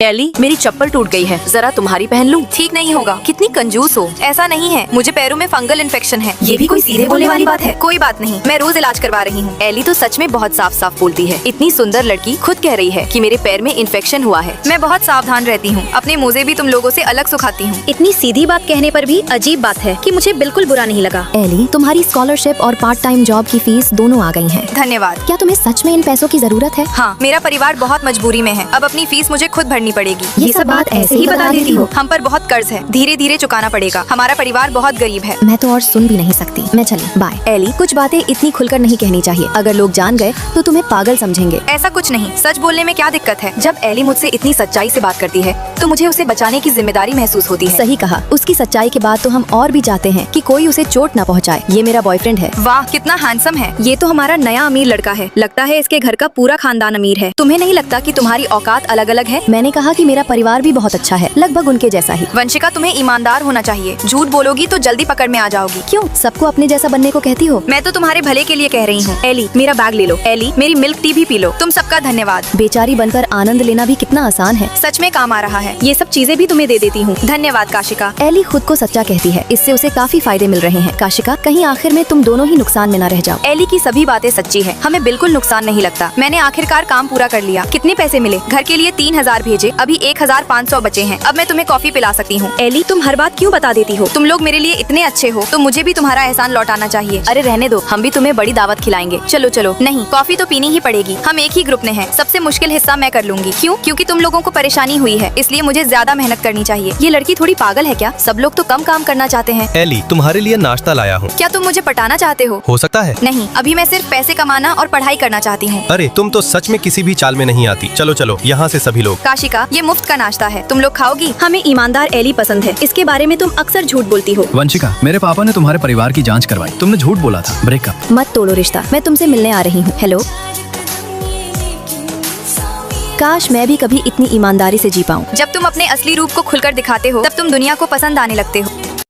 Eli, मेरी चप्पल टूट गई है, जरा तुम्हारी पहन लूं? ठीक नहीं होगा, कितनी कंजूस हो। ऐसा नहीं है, मुझे पैरों में फंगल इन्फेक्शन है। ये भी कोई सीधे बोलने वाली बात है? कोई बात नहीं, मैं रोज इलाज करवा रही हूँ। एली तो सच में बहुत साफ साफ बोलती है। इतनी सुंदर लड़की खुद कह रही है कि मेरे पैर में इन्फेक्शन हुआ है। मैं बहुत सावधान रहती हूँ, अपने मोजे भी तुम लोगों से अलग सुखाती हूँ। इतनी सीधी बात कहने पर भी अजीब बात है कि मुझे बिल्कुल बुरा नहीं लगा। एली, तुम्हारी स्कॉलरशिप और पार्ट टाइम जॉब की फीस दोनों आ गई हैं। धन्यवाद। क्या तुम्हें सच में इन पैसों की जरूरत है? हाँ, मेरा परिवार बहुत मजबूरी में है। अब अपनी फीस मुझे खुद भरनी पड़ेगी। ये सब बात ऐसे ही बता देती हो? हम पर बहुत कर्ज है, धीरे धीरे चुकाना पड़ेगा। हमारा परिवार बहुत गरीब है। मैं तो और सुन भी नहीं सकती। मैं चली, बाय। एली, कुछ बातें इतनी खुलकर नहीं कहनी चाहिए। अगर लोग जान गए तो तुम्हें पागल समझेंगे। ऐसा कुछ नहीं, सच बोलने में क्या दिक्कत है। जब एली मुझसे इतनी सच्चाई से बात करती है तो मुझे उसे बचाने की जिम्मेदारी महसूस होती है। सही कहा। उसकी सच्चाई के बाद तो हम और भी चाहते हैं कि कोई उसे चोट न पहुंचाए। ये मेरा बॉयफ्रेंड है। वाह, कितना हैंडसम है। ये तो हमारा नया अमीर लड़का है। लगता है इसके घर का पूरा खानदान अमीर है। तुम्हें नहीं लगता कि तुम्हारी औकात अलग अलग है? मैंने कहा कि मेरा परिवार भी बहुत अच्छा है, लगभग उनके जैसा ही। वंशिका, तुम्हें ईमानदार होना चाहिए। झूठ बोलोगी तो जल्दी पकड़ में आ जाओगी। क्यों सबको अपने जैसा बनने को कहती हो? मैं तो तुम्हारे भले के लिए कह रही हूँ। एली, मेरा बैग ले लो। एली, मेरी मिल्क टी भी पी लो। तुम सबका धन्यवाद। बेचारी बनकर आनंद लेना भी कितना आसान है। सच में काम आ रहा है। ये सब चीजें भी तुम्हें दे देती हूँ। धन्यवाद काशिका। एली खुद को सच्चा कहती है, इससे उसे काफी फायदे मिल रहे हैं। काशिका, कहीं आखिर में तुम दोनों ही नुकसान में न रह जाओ। एली की सभी बातें सच्ची है, हमें बिल्कुल नुकसान नहीं लगता। मैंने आखिरकार काम पूरा कर लिया। कितने पैसे मिले? घर के लिए 3000 भेजे, अभी 1500 बचे हैं। अब मैं तुम्हें कॉफी पिला सकती हूँ। एली, तुम हर बात क्यों बता देती हो? तुम लोग मेरे लिए इतने अच्छे हो तो मुझे भी तुम्हारा एहसान लौटाना चाहिए। अरे रहने दो, हम भी तुम्हें बड़ी दावत खिलाएंगे। चलो चलो। नहीं, कॉफी तो पीनी ही पड़ेगी। हम एक ही ग्रुप में हैं। सबसे मुश्किल हिस्सा मैं कर लूंगी। क्यों? क्योंकि तुम लोगों को परेशानी हुई है, इसलिए मुझे ज्यादा मेहनत करनी चाहिए। ये लड़की थोड़ी पागल है क्या? सब लोग तो कम काम करना चाहते हैं। एली, तुम्हारे लिए नाश्ता लाया हूँ। क्या तुम मुझे पटाना चाहते हो सकता है। नहीं, अभी मैं सिर्फ पैसे कमाना और पढ़ाई करना चाहती हूँ। अरे तुम तो सच में किसी भी चाल में नहीं आती। चलो चलो, यहाँ से सभी लोग। काशिका, ये मुफ्त का नाश्ता है, तुम लोग खाओगी? हमें ईमानदार एली पसंद है। इसके बारे में तुम अक्सर झूठ बोलती हो। वंशिका, मेरे पापा ने तुम्हारे परिवार की जांच करवाई। तुमने झूठ बोला था। ब्रेकअप। मत तोड़ो रिश्ता, मैं तुमसे मिलने आ रही हूँ। हेलो। काश मैं भी कभी इतनी ईमानदारी से जी पाऊँ। जब तुम अपने असली रूप को खुलकर दिखाते हो तब तुम दुनिया को पसंद आने लगते हो।